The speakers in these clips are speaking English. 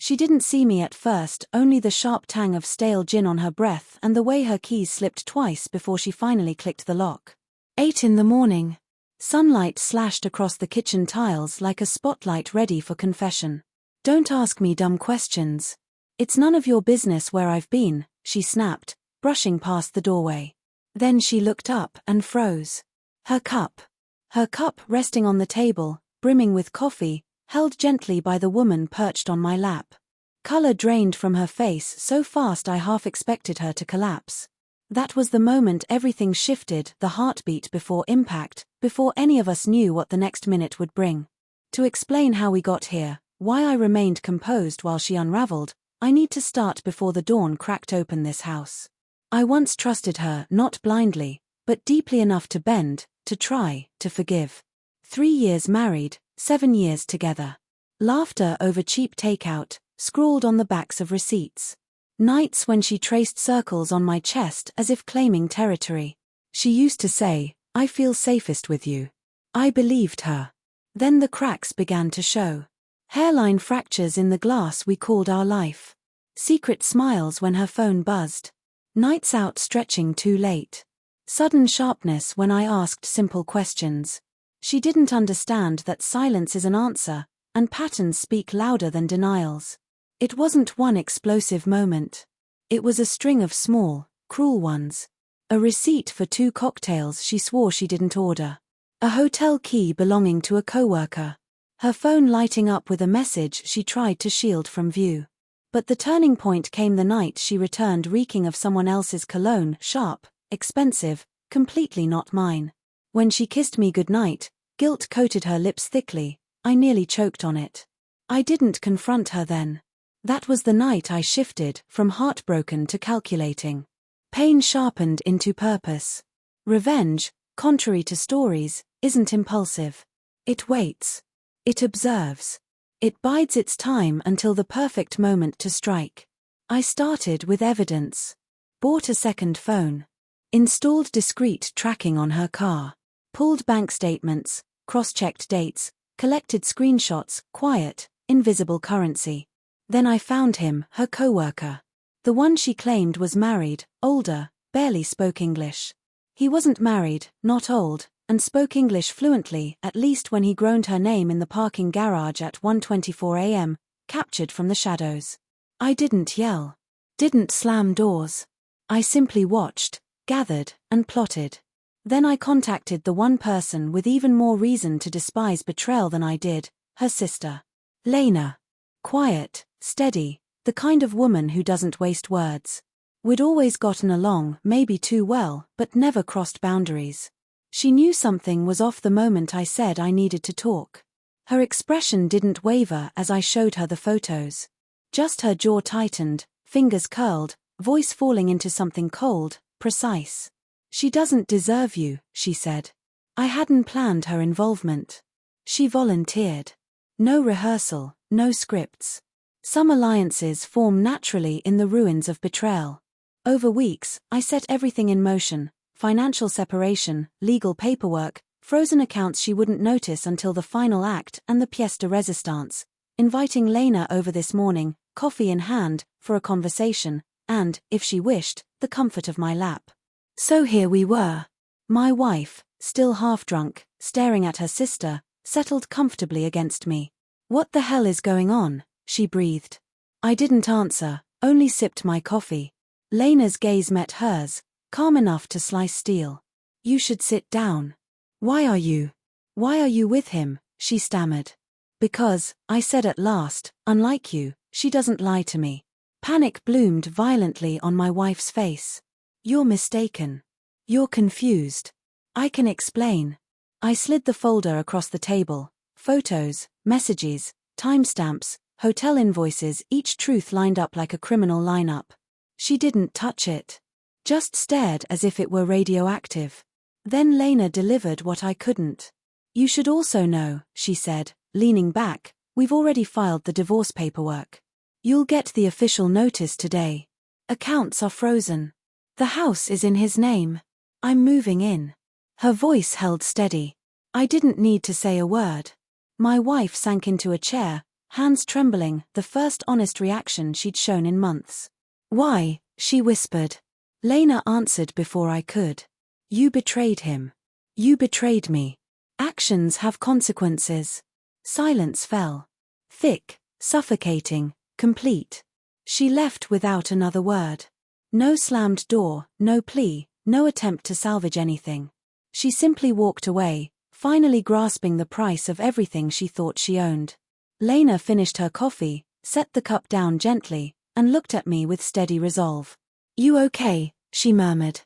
She didn't see me at first, only the sharp tang of stale gin on her breath and the way her keys slipped twice before she finally clicked the lock. 8 in the morning. Sunlight slashed across the kitchen tiles like a spotlight ready for confession. "Don't ask me dumb questions. It's none of your business where I've been," she snapped, brushing past the doorway. Then she looked up and froze. Her cup resting on the table, brimming with coffee, held gently by the woman perched on my lap. Color drained from her face so fast I half expected her to collapse. That was the moment everything shifted, the heartbeat before impact, before any of us knew what the next minute would bring. To explain how we got here, why I remained composed while she unraveled, I need to start before the dawn cracked open this house. I once trusted her, not blindly, but deeply enough to bend, to try, to forgive. 3 years married, 7 years together. Laughter over cheap takeout, scrawled on the backs of receipts. Nights when she traced circles on my chest as if claiming territory. She used to say, "I feel safest with you." I believed her. Then the cracks began to show. Hairline fractures in the glass we called our life. Secret smiles when her phone buzzed. Nights out stretching too late. Sudden sharpness when I asked simple questions. She didn't understand that silence is an answer, and patterns speak louder than denials. It wasn't one explosive moment. It was a string of small, cruel ones. A receipt for 2 cocktails she swore she didn't order. A hotel key belonging to a coworker. Her phone lighting up with a message she tried to shield from view. But the turning point came the night she returned reeking of someone else's cologne, sharp, expensive, completely not mine. When she kissed me goodnight, guilt coated her lips thickly, I nearly choked on it. I didn't confront her then. That was the night I shifted from heartbroken to calculating. Pain sharpened into purpose. Revenge, contrary to stories, isn't impulsive. It waits. It observes. It bides its time until the perfect moment to strike. I started with evidence. Bought a second phone. Installed discreet tracking on her car. Pulled bank statements, cross-checked dates, collected screenshots, quiet, invisible currency. Then I found him, her coworker. The one she claimed was married, older, barely spoke English. He wasn't married, not old, and spoke English fluently, at least when he groaned her name in the parking garage at 1:24 a.m., captured from the shadows. I didn't yell. Didn't slam doors. I simply watched, gathered, and plotted. Then I contacted the one person with even more reason to despise betrayal than I did, her sister. Lena. Quiet, steady, the kind of woman who doesn't waste words. We'd always gotten along, maybe too well, but never crossed boundaries. She knew something was off the moment I said I needed to talk. Her expression didn't waver as I showed her the photos. Just her jaw tightened, fingers curled, voice falling into something cold, precise. "She doesn't deserve you," she said. I hadn't planned her involvement. She volunteered. No rehearsal, no scripts. Some alliances form naturally in the ruins of betrayal. Over weeks, I set everything in motion: financial separation, legal paperwork, frozen accounts she wouldn't notice until the final act, and the pièce de résistance, inviting Lena over this morning, coffee in hand, for a conversation, and, if she wished, the comfort of my lap. So here we were. My wife, still half-drunk, staring at her sister, settled comfortably against me. "What the hell is going on?" she breathed. I didn't answer, only sipped my coffee. Lena's gaze met hers, calm enough to slice steel. "You should sit down." Why are you with him?" she stammered. "Because," I said at last, "unlike you, she doesn't lie to me." Panic bloomed violently on my wife's face. "You're mistaken. You're confused. I can explain." I slid the folder across the table. Photos, messages, timestamps, hotel invoices, each truth lined up like a criminal lineup. She didn't touch it. Just stared as if it were radioactive. Then Lena delivered what I couldn't. "You should also know," she said, leaning back, "we've already filed the divorce paperwork. You'll get the official notice today. Accounts are frozen. The house is in his name. I'm moving in." Her voice held steady. I didn't need to say a word. My wife sank into a chair, hands trembling, the first honest reaction she'd shown in months. "Why?" she whispered. Lena answered before I could. "You betrayed him. You betrayed me. Actions have consequences." Silence fell. Thick, suffocating, complete. She left without another word. No slammed door, no plea, no attempt to salvage anything. She simply walked away, finally grasping the price of everything she thought she owned. Lena finished her coffee, set the cup down gently, and looked at me with steady resolve. "You okay?" she murmured.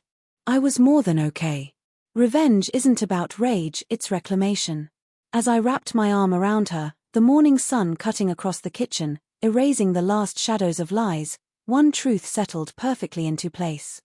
I was more than okay. Revenge isn't about rage, it's reclamation. As I wrapped my arm around her, the morning sun cutting across the kitchen, erasing the last shadows of lies, one truth settled perfectly into place.